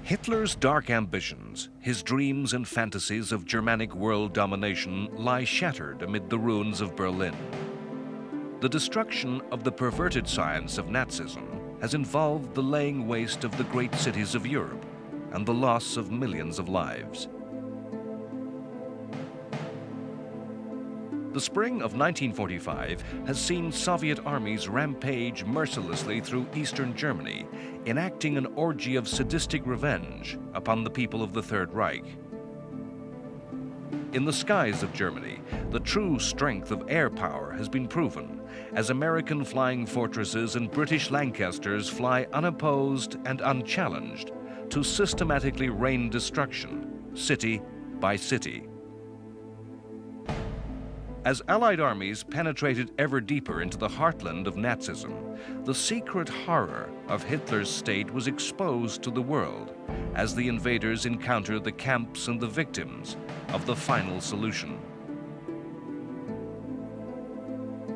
Hitler's dark ambitions, his dreams and fantasies of Germanic world domination lie shattered amid the ruins of Berlin. The destruction of the perverted science of Nazism has involved the laying waste of the great cities of Europe and the loss of millions of lives. The spring of 1945 has seen Soviet armies rampage mercilessly through eastern Germany, enacting an orgy of sadistic revenge upon the people of the Third Reich. In the skies of Germany, the true strength of air power has been proven as American flying fortresses and British Lancasters fly unopposed and unchallenged to systematically rain destruction, city by city. As Allied armies penetrated ever deeper into the heartland of Nazism, the secret horror of Hitler's state was exposed to the world as the invaders encountered the camps and the victims of the final solution.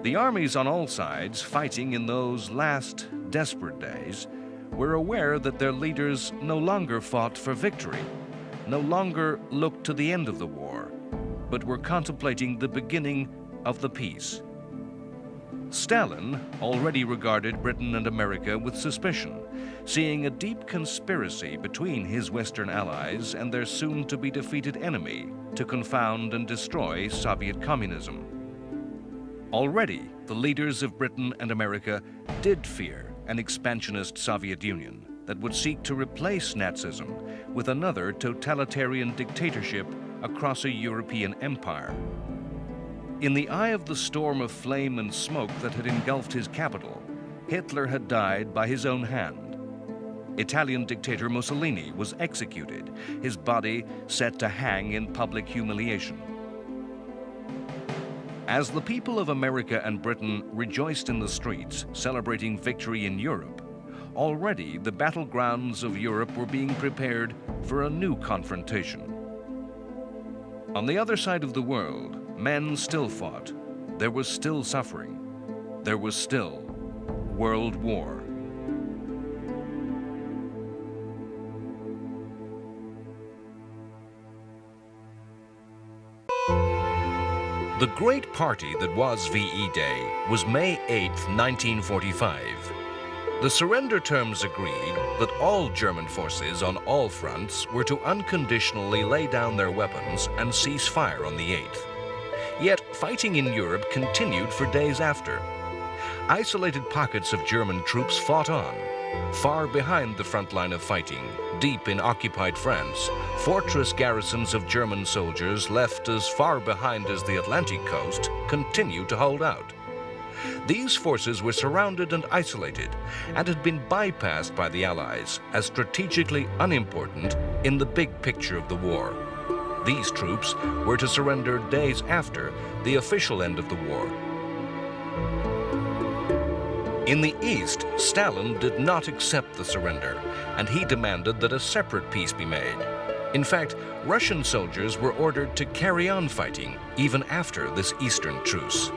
The armies on all sides fighting in those last desperate days were aware that their leaders no longer fought for victory, no longer looked to the end of the war, but were contemplating the beginning of the peace. Stalin already regarded Britain and America with suspicion, seeing a deep conspiracy between his Western allies and their soon-to-be defeated enemy to confound and destroy Soviet communism. Already, the leaders of Britain and America did fear an expansionist Soviet Union that would seek to replace Nazism with another totalitarian dictatorship across a European empire. In the eye of the storm of flame and smoke that had engulfed his capital, Hitler had died by his own hand. Italian dictator Mussolini was executed, his body set to hang in public humiliation. As the people of America and Britain rejoiced in the streets, celebrating victory in Europe, already the battlegrounds of Europe were being prepared for a new confrontation. On the other side of the world, men still fought. There was still suffering. There was still World War. The great party that was VE Day was May 8, 1945. The surrender terms agreed that all German forces on all fronts were to unconditionally lay down their weapons and cease fire on the 8th. Yet fighting in Europe continued for days after. Isolated pockets of German troops fought on. Far behind the front line of fighting, deep in occupied France, fortress garrisons of German soldiers left as far behind as the Atlantic coast continued to hold out. These forces were surrounded and isolated and had been bypassed by the Allies as strategically unimportant in the big picture of the war. These troops were to surrender days after the official end of the war. In the East, Stalin did not accept the surrender, and he demanded that a separate peace be made. In fact, Russian soldiers were ordered to carry on fighting even after this Eastern truce.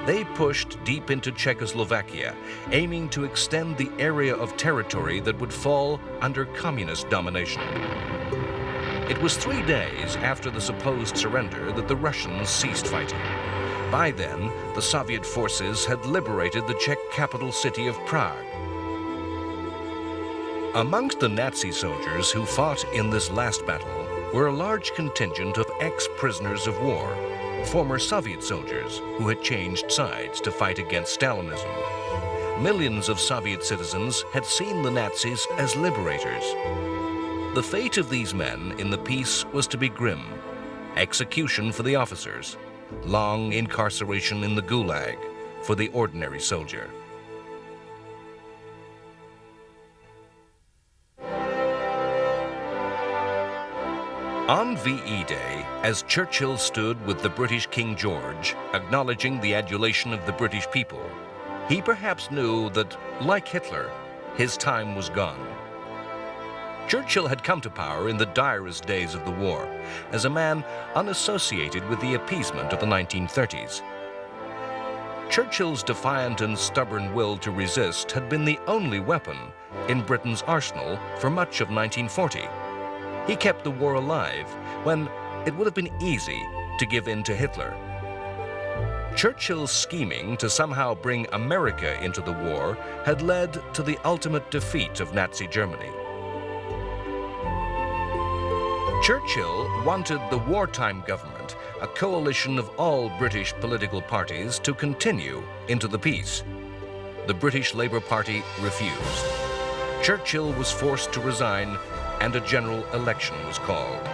They pushed deep into Czechoslovakia, aiming to extend the area of territory that would fall under communist domination. It was 3 days after the supposed surrender that the Russians ceased fighting. By then, the Soviet forces had liberated the Czech capital city of Prague. Amongst the Nazi soldiers who fought in this last battle were a large contingent of ex-prisoners of war, former Soviet soldiers who had changed sides to fight against Stalinism. Millions of Soviet citizens had seen the Nazis as liberators. The fate of these men in the peace was to be grim: execution for the officers, long incarceration in the Gulag for the ordinary soldier. On VE Day, as Churchill stood with the British King George, acknowledging the adulation of the British people, he perhaps knew that, like Hitler, his time was gone. Churchill had come to power in the direst days of the war, as a man unassociated with the appeasement of the 1930s. Churchill's defiant and stubborn will to resist had been the only weapon in Britain's arsenal for much of 1940. He kept the war alive when it would have been easy to give in to Hitler. Churchill's scheming to somehow bring America into the war had led to the ultimate defeat of Nazi Germany. Churchill wanted the wartime government, a coalition of all British political parties, to continue into the peace. The British Labour Party refused. Churchill was forced to resign, and a general election was called.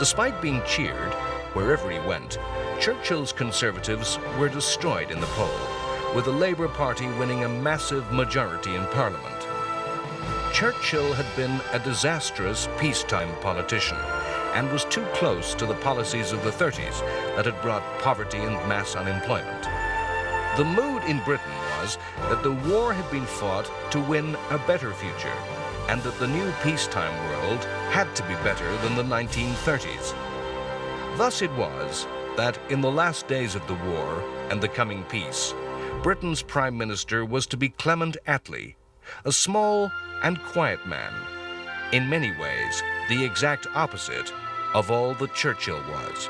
Despite being cheered wherever he went, Churchill's Conservatives were destroyed in the poll, with the Labour Party winning a massive majority in Parliament. Churchill had been a disastrous peacetime politician and was too close to the policies of the 30s that had brought poverty and mass unemployment. The mood in Britain was that the war had been fought to win a better future, and that the new peacetime world had to be better than the 1930s. Thus it was that in the last days of the war and the coming peace, Britain's Prime Minister was to be Clement Attlee, a small and quiet man, in many ways the exact opposite of all that Churchill was.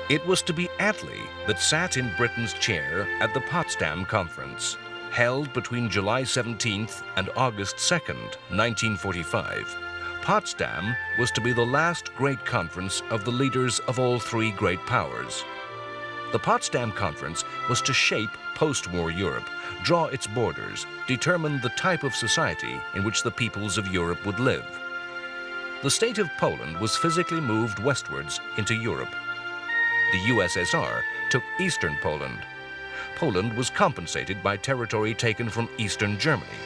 It was to be Attlee that sat in Britain's chair at the Potsdam Conference, held between July 17th and August 2nd, 1945. Potsdam was to be the last great conference of the leaders of all three great powers. The Potsdam Conference was to shape post-war Europe, draw its borders, determine the type of society in which the peoples of Europe would live. The state of Poland was physically moved westwards into Europe. The USSR took eastern Poland. Poland was compensated by territory taken from eastern Germany.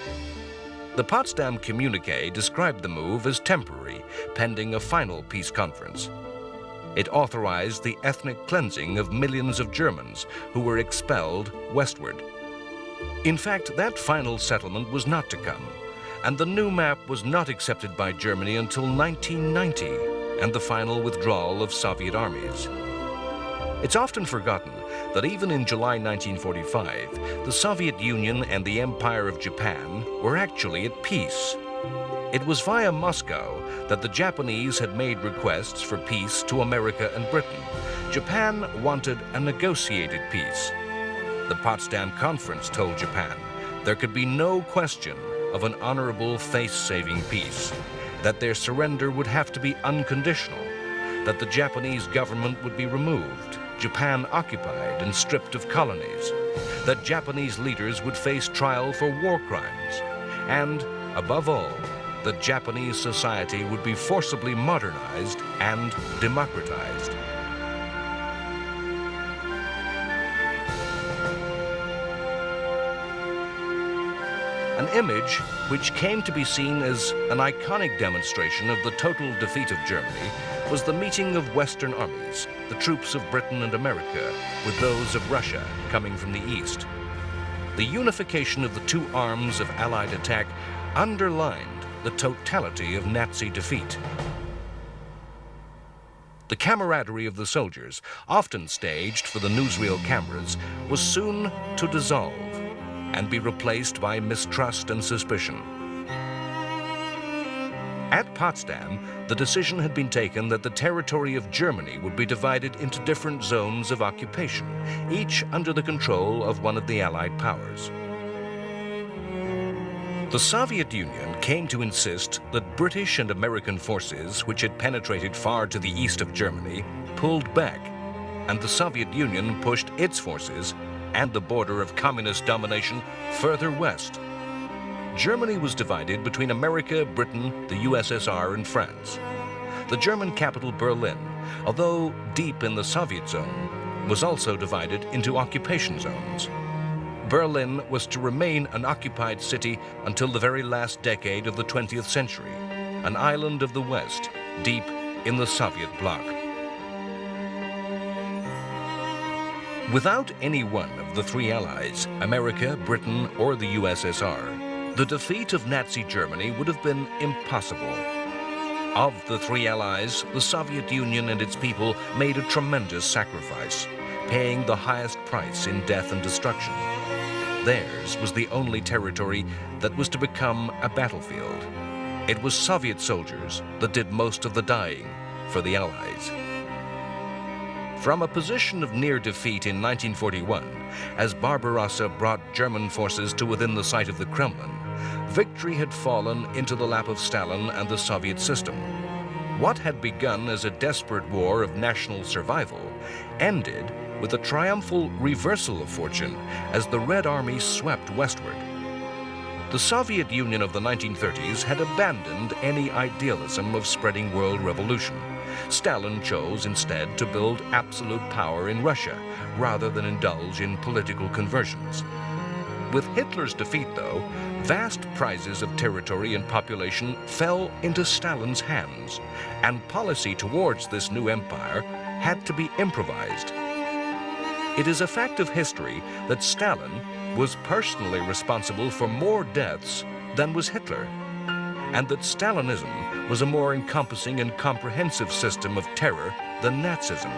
The Potsdam Communiqué described the move as temporary, pending a final peace conference. It authorized the ethnic cleansing of millions of Germans who were expelled westward. In fact, that final settlement was not to come, and the new map was not accepted by Germany until 1990 and the final withdrawal of Soviet armies. It's often forgotten that even in July 1945, the Soviet Union and the Empire of Japan were actually at peace. It was via Moscow that the Japanese had made requests for peace to America and Britain. Japan wanted a negotiated peace. The Potsdam Conference told Japan there could be no question of an honorable, face-saving peace, that their surrender would have to be unconditional, that the Japanese government would be removed, Japan occupied and stripped of colonies, that Japanese leaders would face trial for war crimes, and, above all, that Japanese society would be forcibly modernized and democratized. An image which came to be seen as an iconic demonstration of the total defeat of Germany was the meeting of Western armies, the troops of Britain and America, with those of Russia coming from the east. The unification of the two arms of Allied attack underlined the totality of Nazi defeat. The camaraderie of the soldiers, often staged for the newsreel cameras, was soon to dissolve and be replaced by mistrust and suspicion. At Potsdam, the decision had been taken that the territory of Germany would be divided into different zones of occupation, each under the control of one of the Allied powers. The Soviet Union came to insist that British and American forces, which had penetrated far to the east of Germany, pulled back, and the Soviet Union pushed its forces and the border of communist domination further west. Germany was divided between America, Britain, the USSR, and France. The German capital, Berlin, although deep in the Soviet zone, was also divided into occupation zones. Berlin was to remain an occupied city until the very last decade of the 20th century, an island of the West, deep in the Soviet bloc. Without any one of the three allies, America, Britain, or the USSR, the defeat of Nazi Germany would have been impossible. Of the three allies, the Soviet Union and its people made a tremendous sacrifice, paying the highest price in death and destruction. Theirs was the only territory that was to become a battlefield. It was Soviet soldiers that did most of the dying for the Allies. From a position of near defeat in 1941, as Barbarossa brought German forces to within the sight of the Kremlin, victory had fallen into the lap of Stalin and the Soviet system. What had begun as a desperate war of national survival ended with a triumphal reversal of fortune as the Red Army swept westward. The Soviet Union of the 1930s had abandoned any idealism of spreading world revolution. Stalin chose instead to build absolute power in Russia rather than indulge in political conversions. With Hitler's defeat, though, vast prizes of territory and population fell into Stalin's hands, and policy towards this new empire had to be improvised. It is a fact of history that Stalin was personally responsible for more deaths than was Hitler, and that Stalinism was a more encompassing and comprehensive system of terror than Nazism.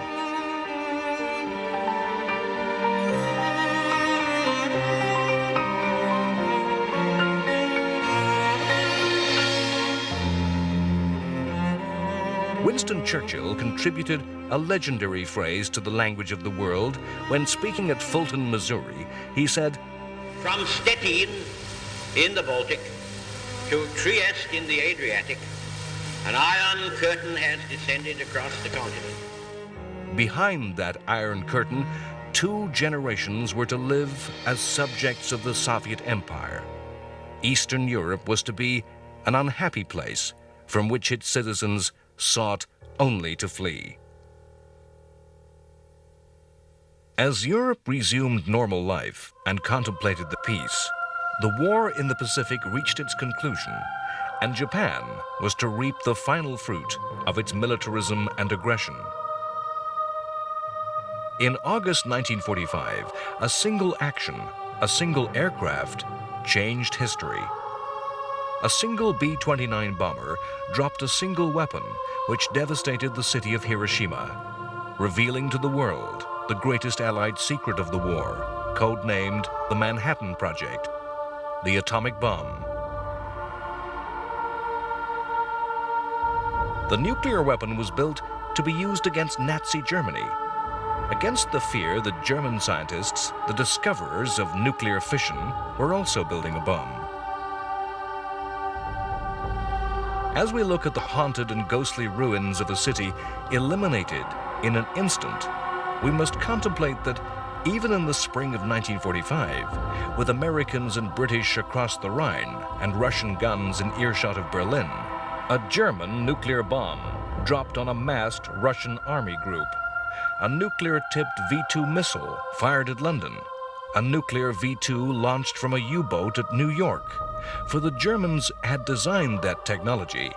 Winston Churchill contributed a legendary phrase to the language of the world when speaking at Fulton, Missouri. He said, "From Stettin in the Baltic to Trieste in the Adriatic, an iron curtain has descended across the continent." Behind that iron curtain, 2 generations were to live as subjects of the Soviet Empire. Eastern Europe was to be an unhappy place from which its citizens sought only to flee. As Europe resumed normal life and contemplated the peace, the war in the Pacific reached its conclusion, and Japan was to reap the final fruit of its militarism and aggression. In August 1945, a single action, a single aircraft, changed history. A single B-29 bomber dropped a single weapon which devastated the city of Hiroshima, revealing to the world the greatest Allied secret of the war, codenamed the Manhattan Project, the atomic bomb. The nuclear weapon was built to be used against Nazi Germany, against the fear that German scientists, the discoverers of nuclear fission, were also building a bomb. As we look at the haunted and ghostly ruins of a city eliminated in an instant, we must contemplate that even in the spring of 1945, with Americans and British across the Rhine and Russian guns in earshot of Berlin, a German nuclear bomb dropped on a massed Russian army group, a nuclear-tipped V-2 missile fired at London, a nuclear V-2 launched from a U-boat at New York. For the Germans had designed that technology,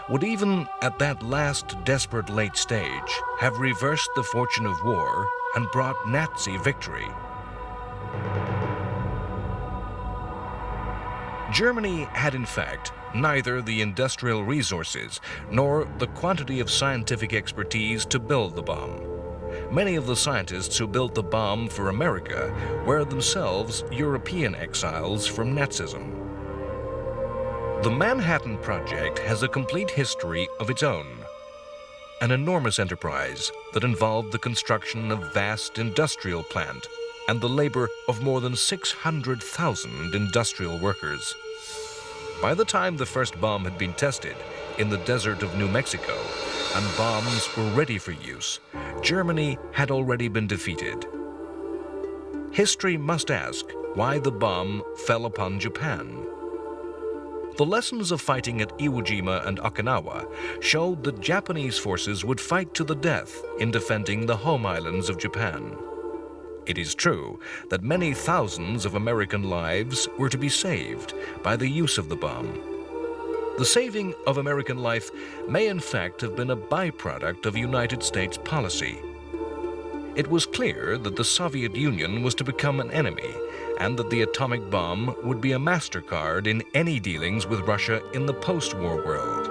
would even at that last desperate late stage have reversed the fortune of war and brought Nazi victory. Germany had in fact neither the industrial resources nor the quantity of scientific expertise to build the bomb. Many of the scientists who built the bomb for America were themselves European exiles from Nazism. The Manhattan Project has a complete history of its own. An enormous enterprise that involved the construction of a vast industrial plant and the labor of more than 600,000 industrial workers. By the time the first bomb had been tested in the desert of New Mexico and bombs were ready for use, Germany had already been defeated. History must ask why the bomb fell upon Japan. The lessons of fighting at Iwo Jima and Okinawa showed that Japanese forces would fight to the death in defending the home islands of Japan. It is true that many thousands of American lives were to be saved by the use of the bomb. The saving of American life may in fact have been a byproduct of United States policy. It was clear that the Soviet Union was to become an enemy and that the atomic bomb would be a MasterCard in any dealings with Russia in the post-war world.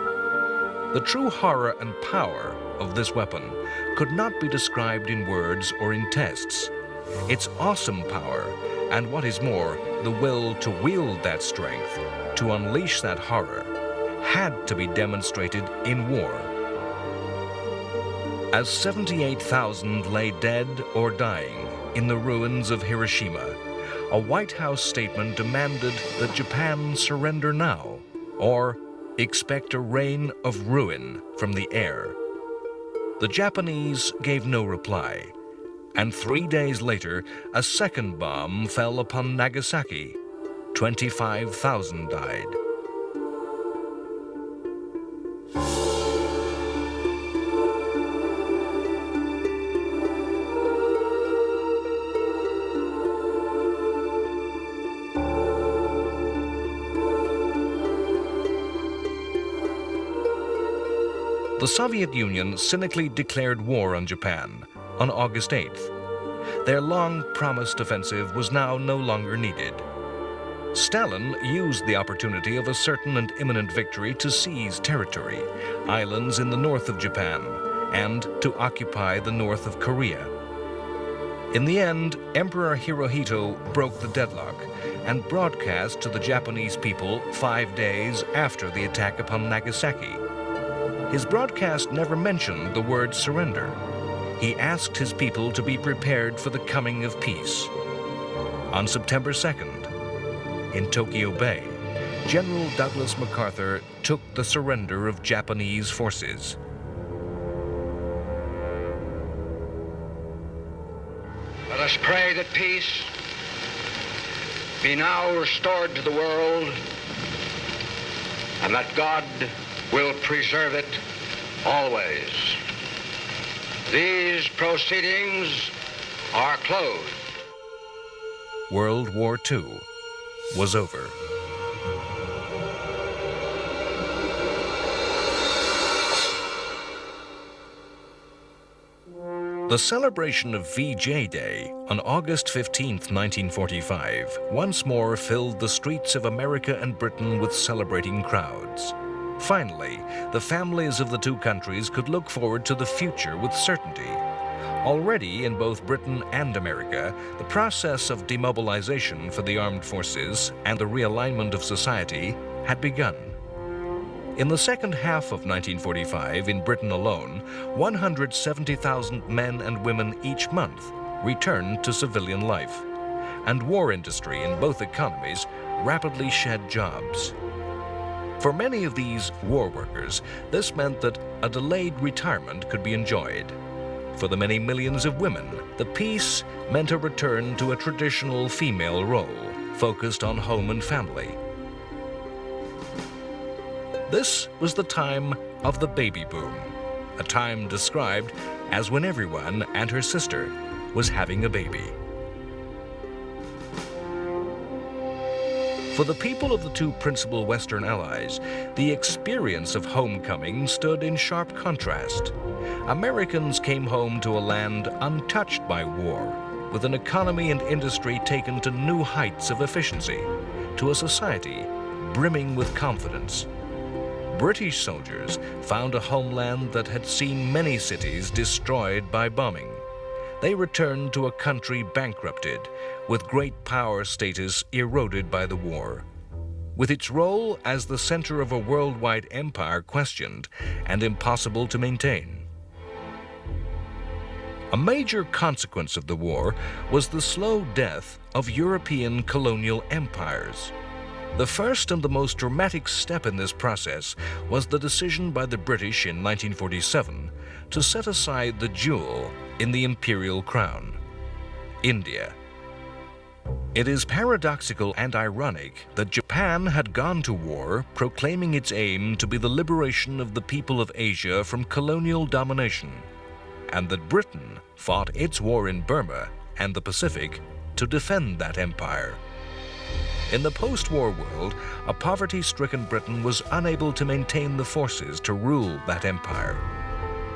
The true horror and power of this weapon could not be described in words or in tests. Its awesome power, and what is more, the will to wield that strength, to unleash that horror, had to be demonstrated in war. As 78,000 lay dead or dying in the ruins of Hiroshima, a White House statement demanded that Japan surrender now, or expect a rain of ruin from the air. The Japanese gave no reply, and 3 days later, a second bomb fell upon Nagasaki. 25,000 died. The Soviet Union cynically declared war on Japan on August 8th. Their long-promised offensive was now no longer needed. Stalin used the opportunity of a certain and imminent victory to seize territory, islands in the north of Japan, and to occupy the north of Korea. In the end, Emperor Hirohito broke the deadlock and broadcast to the Japanese people 5 days after the attack upon Nagasaki. His broadcast never mentioned the word surrender. He asked his people to be prepared for the coming of peace. On September 2nd, in Tokyo Bay, General Douglas MacArthur took the surrender of Japanese forces. Let us pray that peace be now restored to the world, and that God will preserve it always. These proceedings are closed. World War II was over. The celebration of VJ Day on August 15, 1945, once more filled the streets of America and Britain with celebrating crowds. Finally, the families of the two countries could look forward to the future with certainty. Already in both Britain and America, the process of demobilization for the armed forces and the realignment of society had begun. In the second half of 1945, in Britain alone, 170,000 men and women each month returned to civilian life, and war industry in both economies rapidly shed jobs. For many of these war workers, this meant that a delayed retirement could be enjoyed. For the many millions of women, the peace meant a return to a traditional female role, focused on home and family. This was the time of the baby boom, a time described as when everyone and her sister was having a baby. For the people of the two principal Western allies, the experience of homecoming stood in sharp contrast. Americans came home to a land untouched by war, with an economy and industry taken to new heights of efficiency, to a society brimming with confidence. British soldiers found a homeland that had seen many cities destroyed by bombing. They returned to a country bankrupted, with great power status eroded by the war, with its role as the center of a worldwide empire questioned and impossible to maintain. A major consequence of the war was the slow death of European colonial empires. The first and the most dramatic step in this process was the decision by the British in 1947 to set aside the jewel in the imperial crown, India. It is paradoxical and ironic that Japan had gone to war proclaiming its aim to be the liberation of the people of Asia from colonial domination, and that Britain fought its war in Burma and the Pacific to defend that empire. In the post-war world, a poverty-stricken Britain was unable to maintain the forces to rule that empire.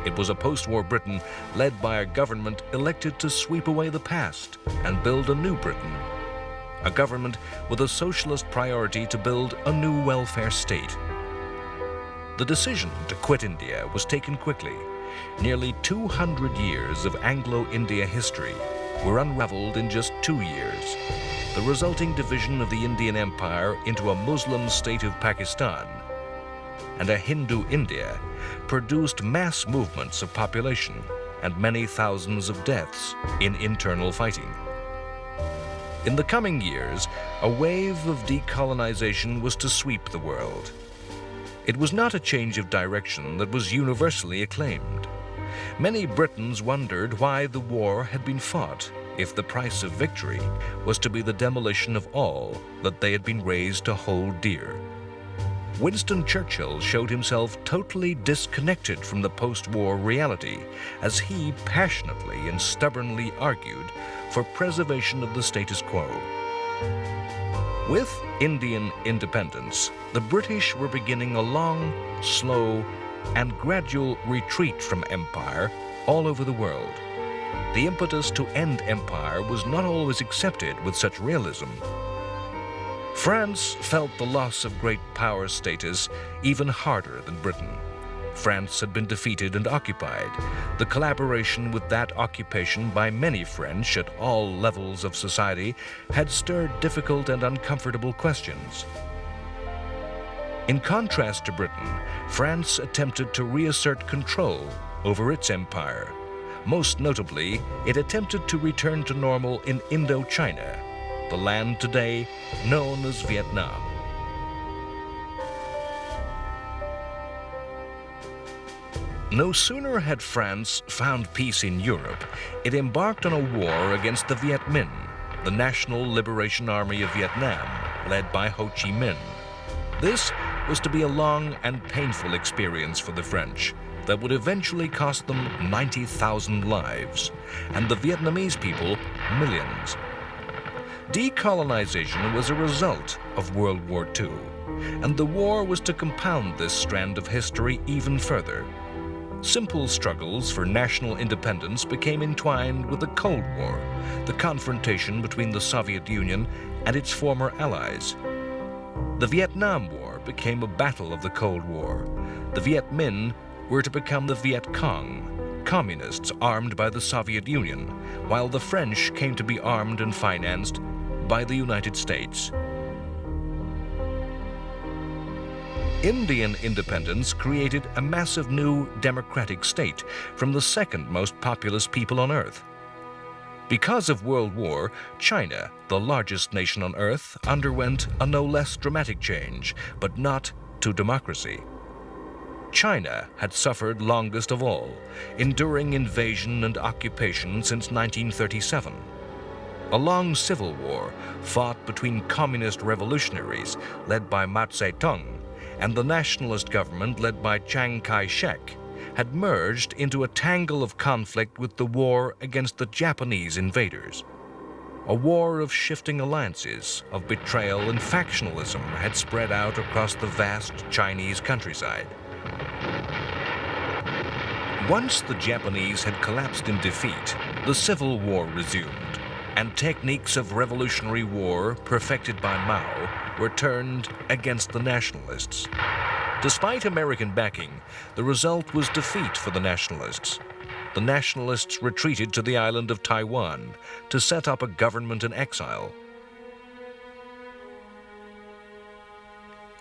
It was a post-war Britain led by a government elected to sweep away the past and build a new Britain. A government with a socialist priority to build a new welfare state. The decision to quit India was taken quickly. Nearly 200 years of Anglo-India history were unraveled in just 2 years. The resulting division of the Indian Empire into a Muslim state of Pakistan and a Hindu India produced mass movements of population and many thousands of deaths in internal fighting. In the coming years, a wave of decolonization was to sweep the world. It was not a change of direction that was universally acclaimed. Many Britons wondered why the war had been fought if the price of victory was to be the demolition of all that they had been raised to hold dear. Winston Churchill showed himself totally disconnected from the post-war reality as he passionately and stubbornly argued for preservation of the status quo. With Indian independence, the British were beginning a long, slow, and gradual retreat from empire all over the world. The impetus to end empire was not always accepted with such realism. France felt the loss of great power status even harder than Britain. France had been defeated and occupied. The collaboration with that occupation by many French at all levels of society had stirred difficult and uncomfortable questions. In contrast to Britain, France attempted to reassert control over its empire. Most notably, it attempted to return to normal in Indochina, the land today known as Vietnam. No sooner had France found peace in Europe, it embarked on a war against the Viet Minh, the National Liberation Army of Vietnam, led by Ho Chi Minh. This was to be a long and painful experience for the French that would eventually cost them 90,000 lives, and the Vietnamese people millions. Decolonization was a result of World War II, and the war was to compound this strand of history even further. Simple struggles for national independence became entwined with the Cold War, the confrontation between the Soviet Union and its former allies. The Vietnam War became a battle of the Cold War. The Viet Minh were to become the Viet Cong, communists armed by the Soviet Union, while the French came to be armed and financed by the United States. Indian independence created a massive new democratic state from the second most populous people on Earth. Because of World War, China, the largest nation on Earth, underwent a no less dramatic change, but not to democracy. China had suffered longest of all, enduring invasion and occupation since 1937. A long civil war fought between communist revolutionaries led by Mao Zedong and the nationalist government led by Chiang Kai-shek had merged into a tangle of conflict with the war against the Japanese invaders. A war of shifting alliances, of betrayal and factionalism had spread out across the vast Chinese countryside. Once the Japanese had collapsed in defeat, the Civil War resumed, and techniques of revolutionary war perfected by Mao were turned against the nationalists. Despite American backing, the result was defeat for the nationalists. The nationalists retreated to the island of Taiwan to set up a government in exile.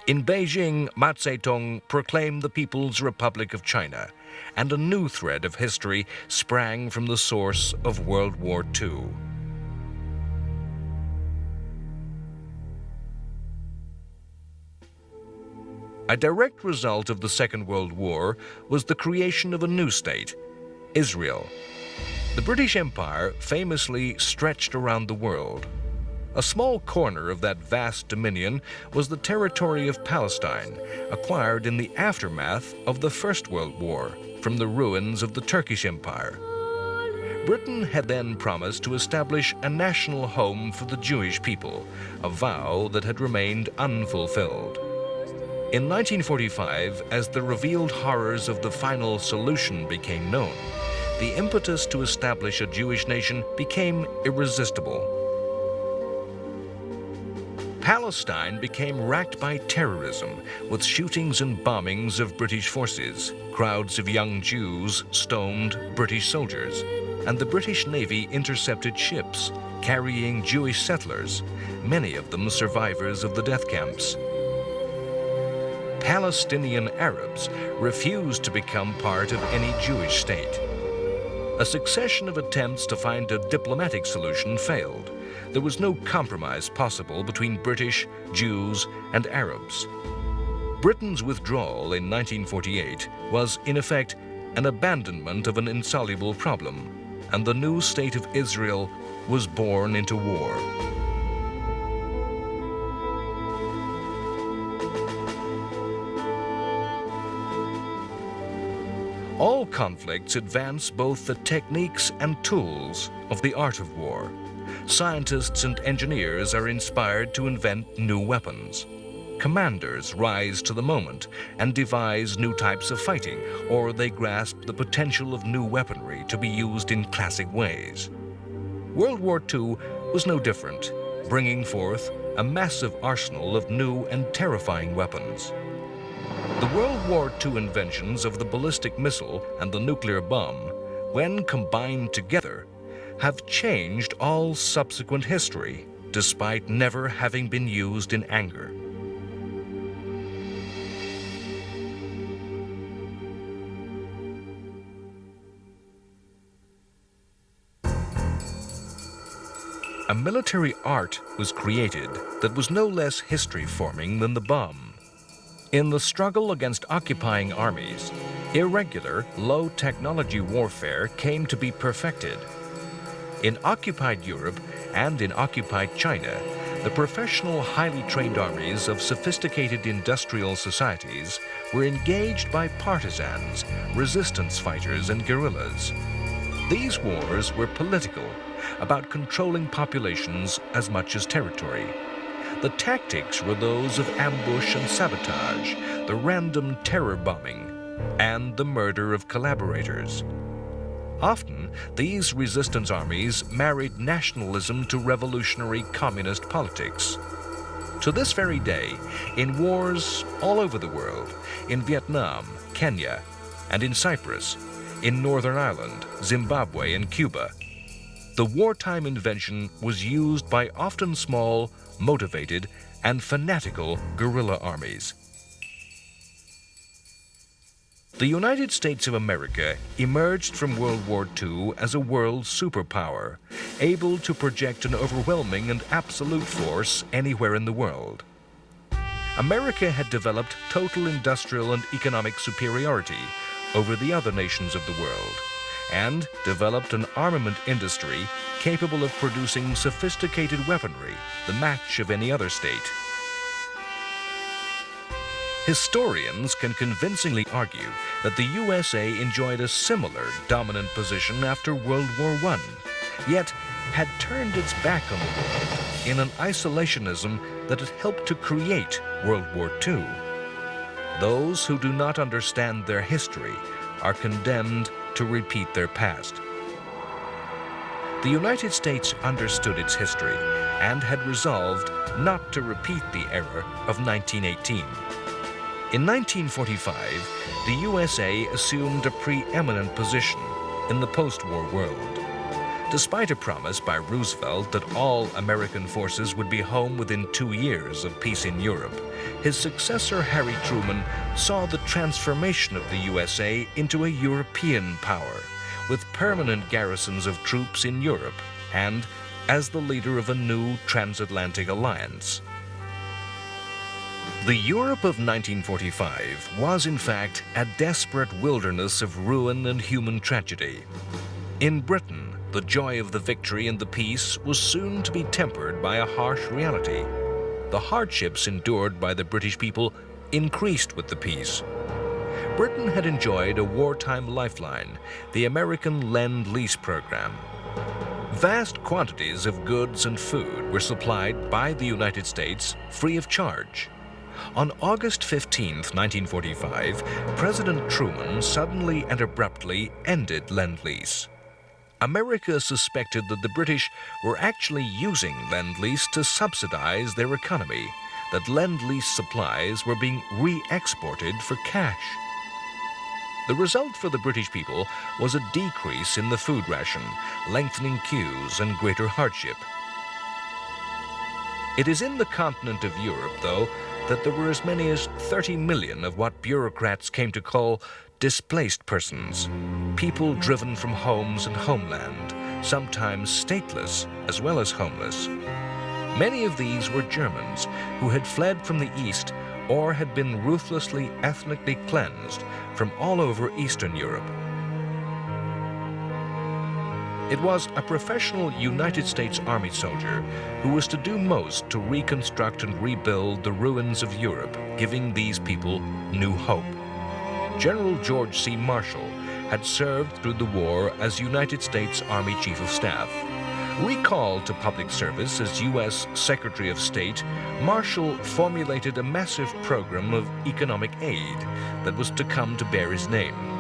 In Beijing, Mao Zedong proclaimed the People's Republic of China, and a new thread of history sprang from the source of World War II. A direct result of the Second World War was the creation of a new state, Israel. The British Empire famously stretched around the world. A small corner of that vast dominion was the territory of Palestine, acquired in the aftermath of the First World War from the ruins of the Turkish Empire. Britain had then promised to establish a national home for the Jewish people, a vow that had remained unfulfilled. In 1945, as the revealed horrors of the final solution became known, the impetus to establish a Jewish nation became irresistible. Palestine became racked by terrorism, with shootings and bombings of British forces. Crowds of young Jews stoned British soldiers, and the British Navy intercepted ships carrying Jewish settlers, many of them survivors of the death camps. Palestinian Arabs refused to become part of any Jewish state. A succession of attempts to find a diplomatic solution failed. There was no compromise possible between British, Jews, and Arabs. Britain's withdrawal in 1948 was, in effect, an abandonment of an insoluble problem, and the new state of Israel was born into war. All conflicts advance both the techniques and tools of the art of war. Scientists and engineers are inspired to invent new weapons. Commanders rise to the moment and devise new types of fighting, or they grasp the potential of new weaponry to be used in classic ways. World War II was no different, bringing forth a massive arsenal of new and terrifying weapons. The World War II inventions of the ballistic missile and the nuclear bomb, when combined together, have changed all subsequent history, despite never having been used in anger. A military art was created that was no less history-forming than the bomb. In the struggle against occupying armies, irregular, low-technology warfare came to be perfected. In occupied Europe and in occupied China, the professional, highly trained armies of sophisticated industrial societies were engaged by partisans, resistance fighters, and guerrillas. These wars were political, about controlling populations as much as territory. The tactics were those of ambush and sabotage, the random terror bombing, and the murder of collaborators. Often, these resistance armies married nationalism to revolutionary communist politics. To this very day, in wars all over the world, in Vietnam, Kenya, and in Cyprus, in Northern Ireland, Zimbabwe, and Cuba, the wartime invention was used by often small, motivated, and fanatical guerrilla armies. The United States of America emerged from World War II as a world superpower, able to project an overwhelming and absolute force anywhere in the world. America had developed total industrial and economic superiority over the other nations of the world, and developed an armament industry capable of producing sophisticated weaponry, the match of any other state. Historians can convincingly argue that the USA enjoyed a similar dominant position after World War I, yet had turned its back on the world in an isolationism that had helped to create World War II. Those who do not understand their history are condemned to repeat their past. The United States understood its history and had resolved not to repeat the error of 1918. In 1945, the USA assumed a preeminent position in the post-war world. Despite a promise by Roosevelt that all American forces would be home within 2 years of peace in Europe, his successor Harry Truman saw the transformation of the USA into a European power, with permanent garrisons of troops in Europe and as the leader of a new transatlantic alliance. The Europe of 1945 was, in fact, a desperate wilderness of ruin and human tragedy. In Britain, the joy of the victory and the peace was soon to be tempered by a harsh reality. The hardships endured by the British people increased with the peace. Britain had enjoyed a wartime lifeline, the American Lend-Lease program. Vast quantities of goods and food were supplied by the United States free of charge. On August 15, 1945, President Truman suddenly and abruptly ended Lend-Lease. America suspected that the British were actually using Lend-Lease to subsidize their economy, that Lend-Lease supplies were being re-exported for cash. The result for the British people was a decrease in the food ration, lengthening queues and greater hardship. It is in the continent of Europe, though, that there were as many as 30 million of what bureaucrats came to call displaced persons, people driven from homes and homeland, sometimes stateless as well as homeless. Many of these were Germans who had fled from the East or had been ruthlessly ethnically cleansed from all over Eastern Europe. It was a professional United States Army soldier who was to do most to reconstruct and rebuild the ruins of Europe, giving these people new hope. General George C. Marshall had served through the war as United States Army Chief of Staff. Recalled to public service as U.S. Secretary of State, Marshall formulated a massive program of economic aid that was to come to bear his name.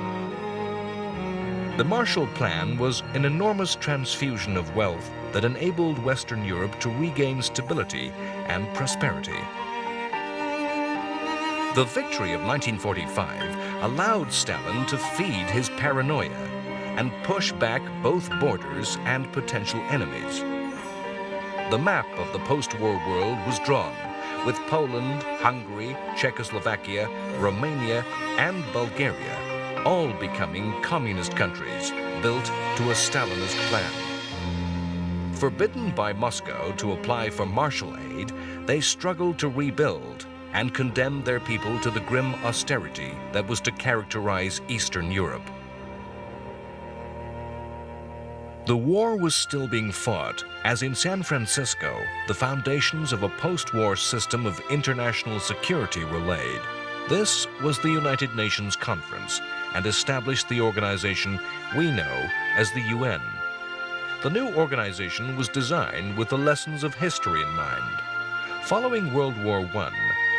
The Marshall Plan was an enormous transfusion of wealth that enabled Western Europe to regain stability and prosperity. The victory of 1945 allowed Stalin to feed his paranoia and push back both borders and potential enemies. The map of the post-war world was drawn, with Poland, Hungary, Czechoslovakia, Romania, and Bulgaria all becoming communist countries built to a Stalinist plan. Forbidden by Moscow to apply for Marshall aid, they struggled to rebuild and condemned their people to the grim austerity that was to characterize Eastern Europe. The war was still being fought as in San Francisco, the foundations of a post-war system of international security were laid. This was the United Nations Conference and established the organization we know as the UN. The new organization was designed with the lessons of history in mind. Following World War I,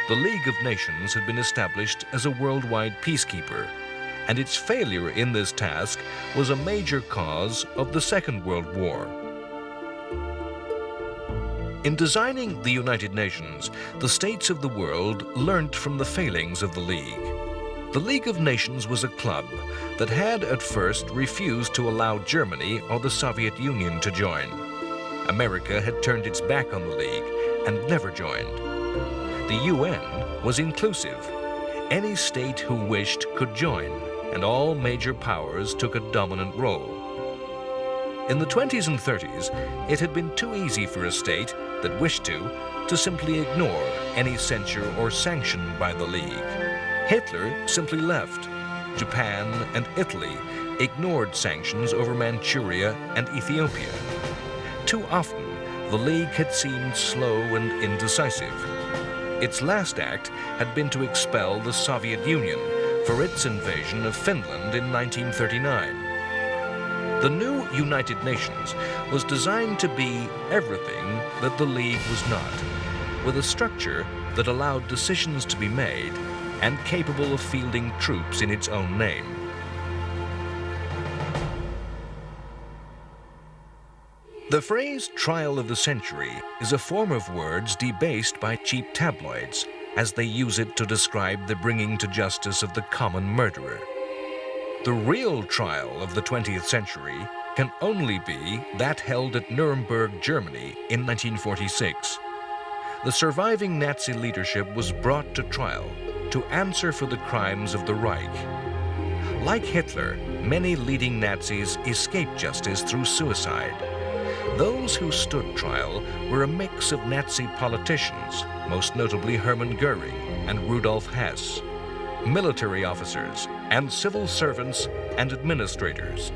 the League of Nations had been established as a worldwide peacekeeper, and its failure in this task was a major cause of the Second World War. In designing the United Nations, the states of the world learnt from the failings of the League. The League of Nations was a club that had at first refused to allow Germany or the Soviet Union to join. America had turned its back on the League and never joined. The UN was inclusive. Any state who wished could join, and all major powers took a dominant role. In the 20s and 30s, it had been too easy for a state that wished to simply ignore any censure or sanction by the League. Hitler simply left. Japan and Italy ignored sanctions over Manchuria and Ethiopia. Too often, the League had seemed slow and indecisive. Its last act had been to expel the Soviet Union for its invasion of Finland in 1939. The new United Nations was designed to be everything that the League was not, with a structure that allowed decisions to be made and capable of fielding troops in its own name. The phrase trial of the century is a form of words debased by cheap tabloids as they use it to describe the bringing to justice of the common murderer. The real trial of the 20th century can only be that held at Nuremberg, Germany in 1946. The surviving Nazi leadership was brought to trial to answer for the crimes of the Reich. Like Hitler, many leading Nazis escaped justice through suicide. Those who stood trial were a mix of Nazi politicians, most notably Hermann Goering and Rudolf Hess, military officers, and civil servants and administrators.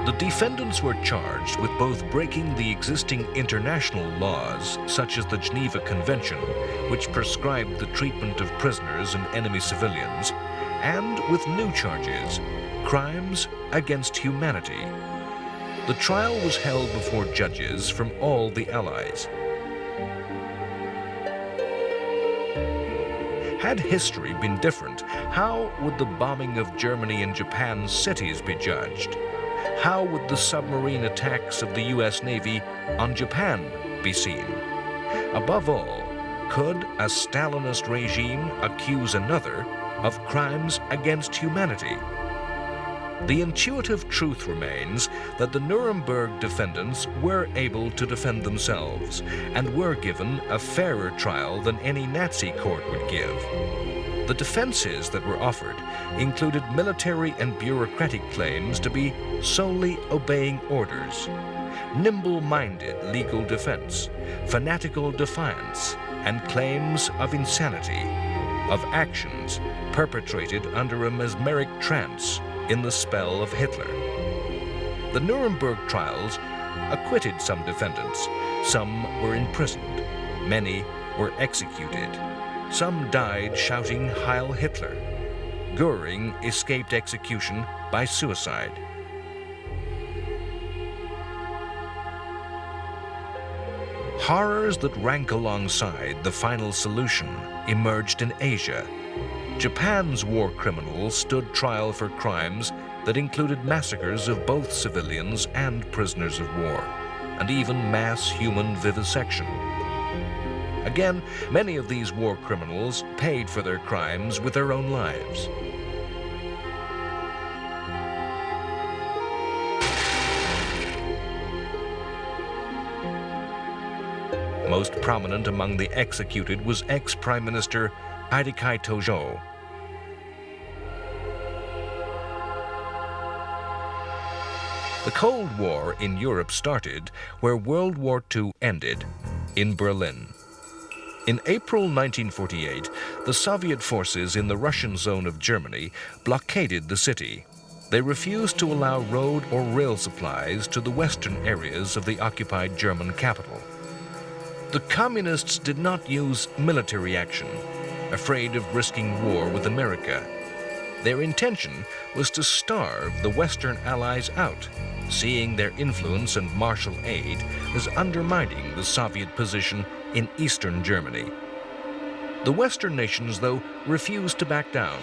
The defendants were charged with both breaking the existing international laws, such as the Geneva Convention, which prescribed the treatment of prisoners and enemy civilians, and with new charges, crimes against humanity. The trial was held before judges from all the Allies. Had history been different, how would the bombing of Germany and Japan's cities be judged? How would the submarine attacks of the U.S. Navy on Japan be seen? Above all, could a Stalinist regime accuse another of crimes against humanity? The intuitive truth remains that the Nuremberg defendants were able to defend themselves and were given a fairer trial than any Nazi court would give. The defenses that were offered included military and bureaucratic claims to be solely obeying orders, nimble-minded legal defense, fanatical defiance, and claims of insanity, of actions perpetrated under a mesmeric trance in the spell of Hitler. The Nuremberg trials acquitted some defendants. Some were imprisoned. Many were executed. Some died shouting Heil Hitler. Goering escaped execution by suicide. Horrors that rank alongside the final solution emerged in Asia. Japan's war criminals stood trial for crimes that included massacres of both civilians and prisoners of war, and even mass human vivisection. Again, many of these war criminals paid for their crimes with their own lives. Most prominent among the executed was ex-Prime Minister Aidekai Tojo. The Cold War in Europe started where World War II ended, in Berlin. In April 1948, the Soviet forces in the Russian zone of Germany blockaded the city. They refused to allow road or rail supplies to the western areas of the occupied German capital. The communists did not use military action, afraid of risking war with America. Their intention was to starve the Western Allies out, seeing their influence and martial aid as undermining the Soviet position in eastern Germany. The Western nations, though, refused to back down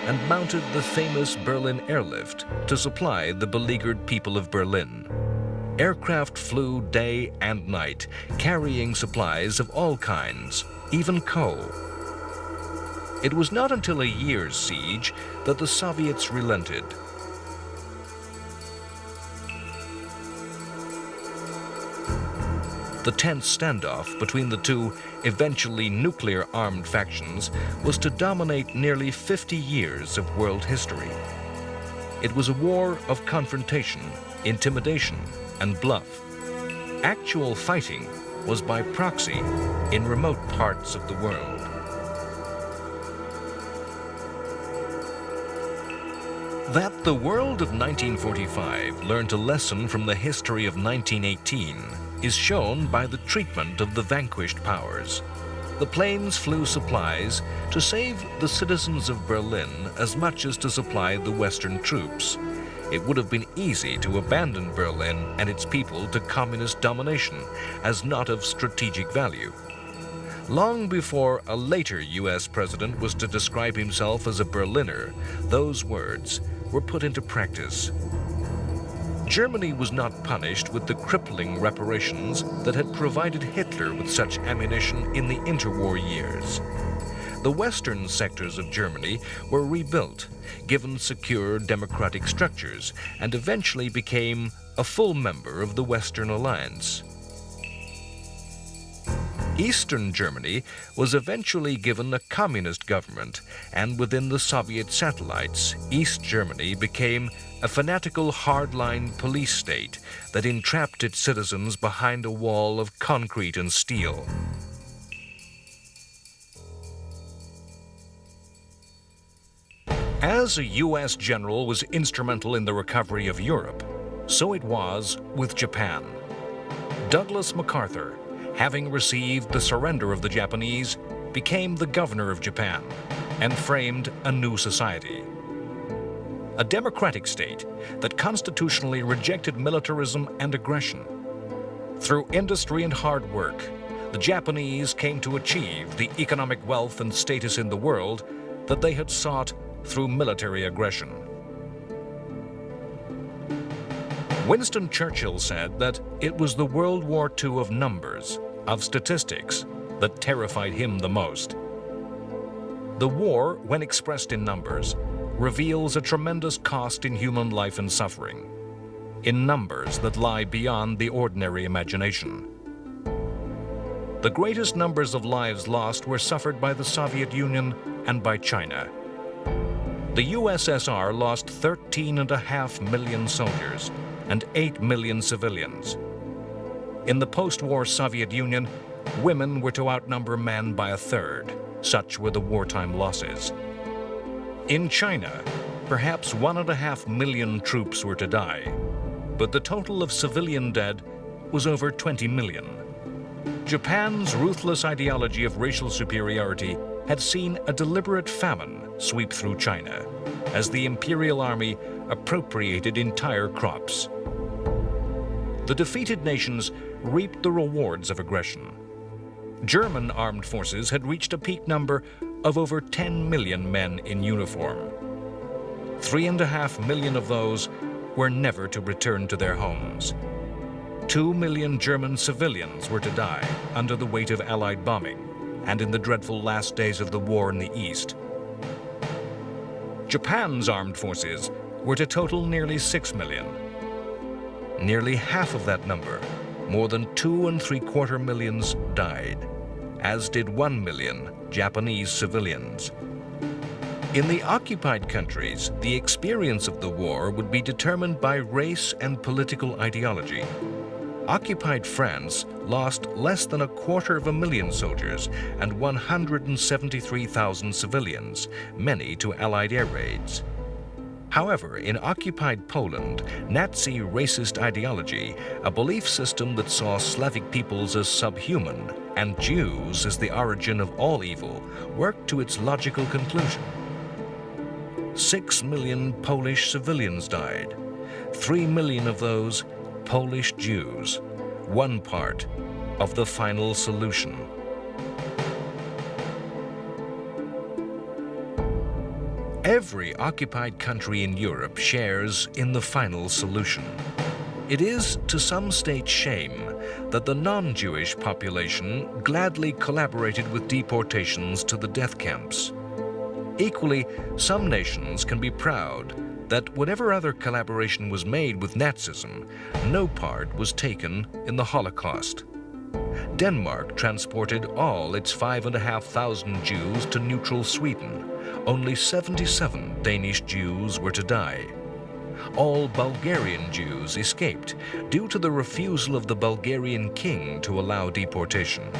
and mounted the famous Berlin airlift to supply the beleaguered people of Berlin. Aircraft flew day and night, carrying supplies of all kinds, even coal. It was not until a year's siege that the Soviets relented. The tense standoff between the two eventually nuclear-armed factions was to dominate nearly 50 years of world history. It was a war of confrontation, intimidation, and bluff. Actual fighting was by proxy in remote parts of the world. That the world of 1945 learned a lesson from the history of 1918 is shown by the treatment of the vanquished powers. The planes flew supplies to save the citizens of Berlin as much as to supply the Western troops. It would have been easy to abandon Berlin and its people to communist domination as not of strategic value. Long before a later U.S. president was to describe himself as a Berliner, those words were put into practice. Germany was not punished with the crippling reparations that had provided Hitler with such ammunition in the interwar years. The western sectors of Germany were rebuilt, given secure democratic structures, and eventually became a full member of the Western Alliance. Eastern Germany was eventually given a communist government, and within the Soviet satellites, East Germany became a fanatical hardline police state that entrapped its citizens behind a wall of concrete and steel. As a U.S. general was instrumental in the recovery of Europe, so it was with Japan. Douglas MacArthur, having received the surrender of the Japanese, became the governor of Japan and framed a new society. A democratic state that constitutionally rejected militarism and aggression. Through industry and hard work, the Japanese came to achieve the economic wealth and status in the world that they had sought through military aggression. Winston Churchill said that it was the World War II of numbers, of statistics, that terrified him the most. The war, when expressed in numbers, reveals a tremendous cost in human life and suffering, in numbers that lie beyond the ordinary imagination. The greatest numbers of lives lost were suffered by the Soviet Union and by China. The USSR lost 13.5 million soldiers and 8 million civilians. In the post-war Soviet Union, women were to outnumber men by a third. Such were the wartime losses. In China, perhaps 1.5 million troops were to die, but the total of civilian dead was over 20 million. Japan's ruthless ideology of racial superiority had seen a deliberate famine sweep through China as the imperial army appropriated entire crops. The defeated nations reaped the rewards of aggression. German armed forces had reached a peak number of over 10 million men in uniform. 3.5 million of those were never to return to their homes. 2 million German civilians were to die under the weight of Allied bombing and in the dreadful last days of the war in the East. Japan's armed forces were to total nearly 6 million. Nearly half of that number, more than 2.75 million, died, as did 1 million Japanese civilians. In the occupied countries, the experience of the war would be determined by race and political ideology. Occupied France lost less than 250,000 soldiers and 173,000 civilians, many to Allied air raids. However, in occupied Poland, Nazi racist ideology, a belief system that saw Slavic peoples as subhuman and Jews as the origin of all evil, worked to its logical conclusion. 6 million Polish civilians died, 3 million of those Polish Jews, one part of the final solution. Every occupied country in Europe shares in the final solution. It is to some states' shame that the non-Jewish population gladly collaborated with deportations to the death camps. Equally, some nations can be proud that whatever other collaboration was made with Nazism, no part was taken in the Holocaust. Denmark transported all its 5,500 Jews to neutral Sweden. Only 77 Danish Jews were to die. All Bulgarian Jews escaped due to the refusal of the Bulgarian king to allow deportation.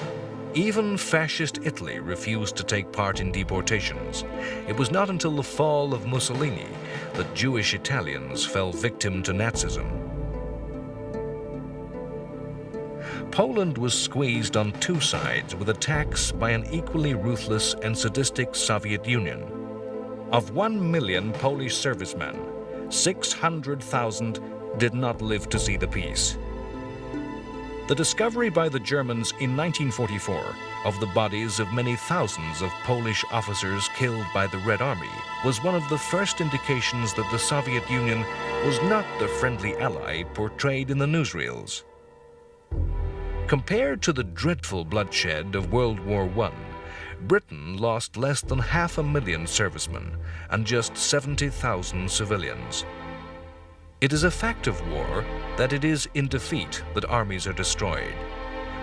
Even fascist Italy refused to take part in deportations. It was not until the fall of Mussolini that Jewish Italians fell victim to Nazism. Poland was squeezed on two sides with attacks by an equally ruthless and sadistic Soviet Union. Of 1 million Polish servicemen, 600,000 did not live to see the peace. The discovery by the Germans in 1944 of the bodies of many thousands of Polish officers killed by the Red Army was one of the first indications that the Soviet Union was not the friendly ally portrayed in the newsreels. Compared to the dreadful bloodshed of World War I, Britain lost less than 500,000 servicemen and just 70,000 civilians. It is a fact of war that it is in defeat that armies are destroyed.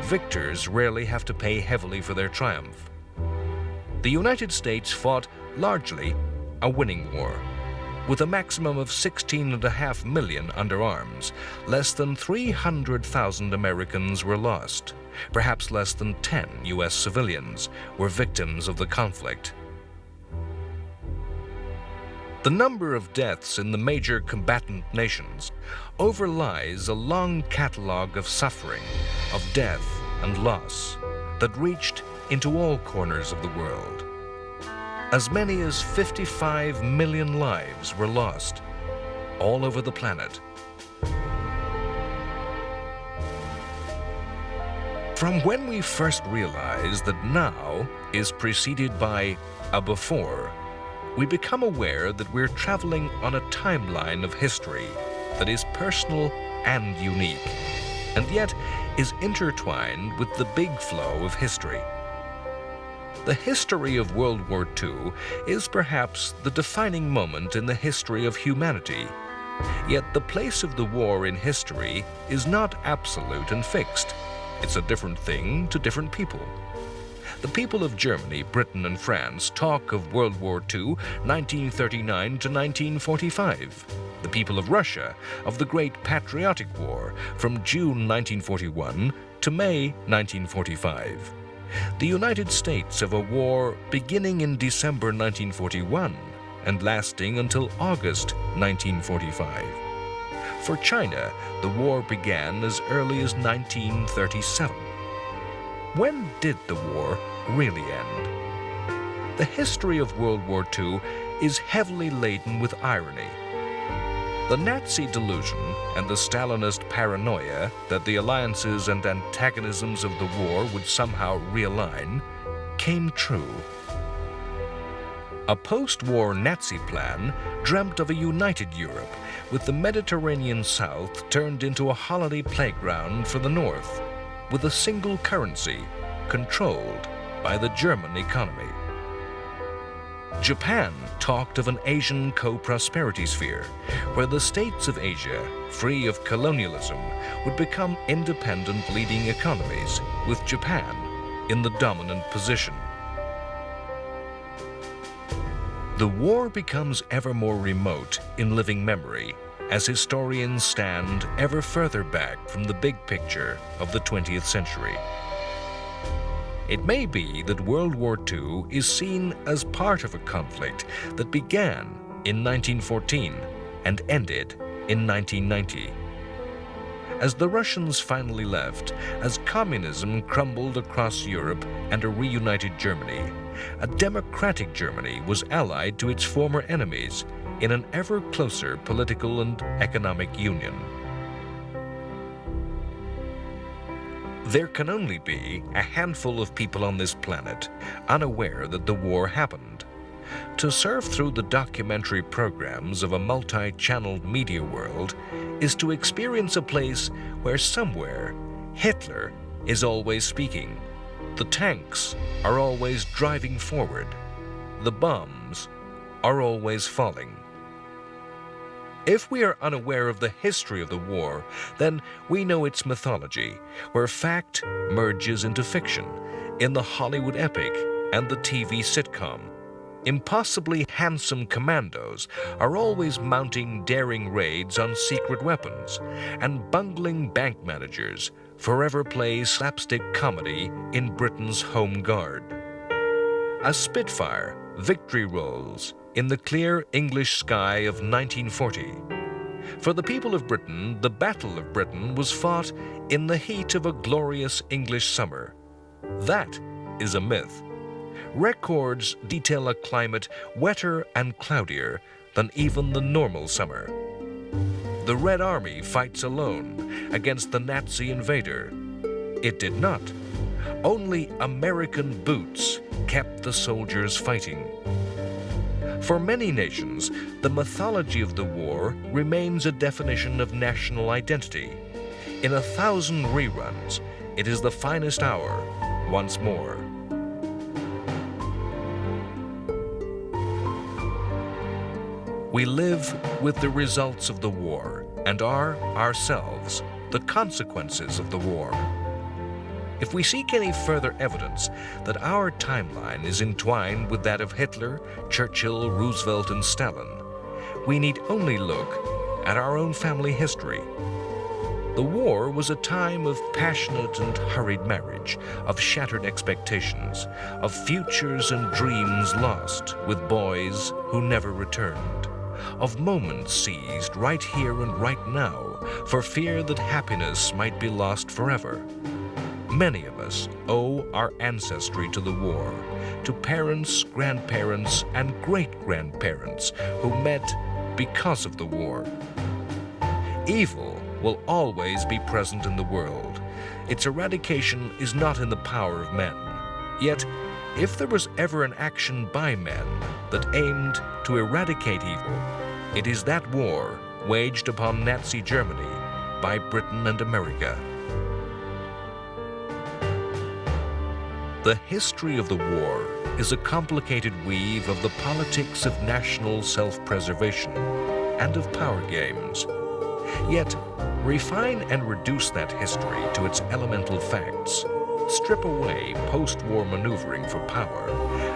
Victors rarely have to pay heavily for their triumph. The United States fought largely a winning war. With a maximum of 16.5 million under arms, less than 300,000 Americans were lost. Perhaps less than 10 U.S. civilians were victims of the conflict. The number of deaths in the major combatant nations overlies a long catalogue of suffering, of death and loss that reached into all corners of the world. As many as 55 million lives were lost all over the planet. From when we first realize that now is preceded by a before, we become aware that we're traveling on a timeline of history that is personal and unique, and yet is intertwined with the big flow of history. The history of World War II is perhaps the defining moment in the history of humanity. Yet the place of the war in history is not absolute and fixed. It's a different thing to different people. The people of Germany, Britain, and France talk of World War II, 1939 to 1945. The people of Russia of the Great Patriotic War from June 1941 to May 1945. The United States of a war beginning in December 1941 and lasting until August 1945. For China, the war began as early as 1937. When did the war really end? The history of World War II is heavily laden with irony. The Nazi delusion and the Stalinist paranoia that the alliances and antagonisms of the war would somehow realign came true. A post-war Nazi plan dreamt of a united Europe, with the Mediterranean South turned into a holiday playground for the North, with a single currency controlled by the German economy. Japan talked of an Asian co-prosperity sphere, where the states of Asia, free of colonialism, would become independent leading economies, with Japan in the dominant position. The war becomes ever more remote in living memory as historians stand ever further back from the big picture of the 20th century. It may be that World War II is seen as part of a conflict that began in 1914 and ended in 1990. As the Russians finally left, as communism crumbled across Europe and a reunited Germany, a democratic Germany was allied to its former enemies in an ever closer political and economic union. There can only be a handful of people on this planet unaware that the war happened. To surf through the documentary programs of a multi-channeled media world is to experience a place where somewhere Hitler is always speaking. The tanks are always driving forward. The bombs are always falling. If we are unaware of the history of the war, then we know its mythology, where fact merges into fiction in the Hollywood epic and the TV sitcom. Impossibly handsome commandos are always mounting daring raids on secret weapons, and bungling bank managers forever play slapstick comedy in Britain's Home Guard. A Spitfire victory rolls in the clear English sky of 1940. For the people of Britain, the Battle of Britain was fought in the heat of a glorious English summer. That is a myth. Records detail a climate wetter and cloudier than even the normal summer. The Red Army fights alone against the Nazi invader. It did not. Only American boots kept the soldiers fighting. For many nations, the mythology of the war remains a definition of national identity. In 1,000 reruns, it is the finest hour once more. We live with the results of the war and are, ourselves, the consequences of the war. If we seek any further evidence that our timeline is entwined with that of Hitler, Churchill, Roosevelt, and Stalin, we need only look at our own family history. The war was a time of passionate and hurried marriage, of shattered expectations, of futures and dreams lost with boys who never returned, of moments seized right here and right now for fear that happiness might be lost forever. Many of us owe our ancestry to the war, to parents, grandparents, and great-grandparents who met because of the war. Evil will always be present in the world. Its eradication is not in the power of men. Yet, if there was ever an action by men that aimed to eradicate evil, it is that war waged upon Nazi Germany by Britain and America. The history of the war is a complicated weave of the politics of national self-preservation and of power games. Yet, refine and reduce that history to its elemental facts, strip away post-war maneuvering for power,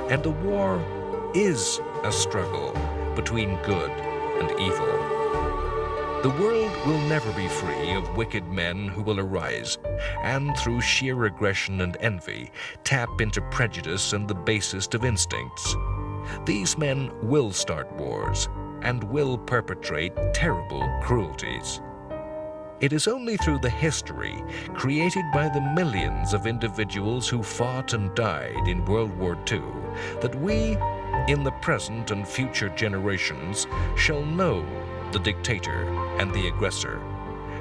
and the war is a struggle between good and evil. The world will never be free of wicked men who will arise and, through sheer aggression and envy, tap into prejudice and the basest of instincts. These men will start wars and will perpetrate terrible cruelties. It is only through the history created by the millions of individuals who fought and died in World War II that we, in the present and future generations, shall know the dictator and the aggressor,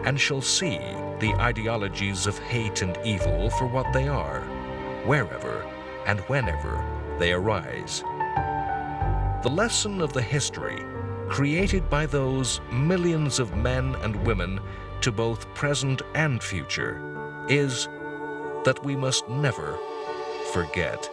and shall see the ideologies of hate and evil for what they are, wherever and whenever they arise. The lesson of the history created by those millions of men and women to both present and future is that we must never forget.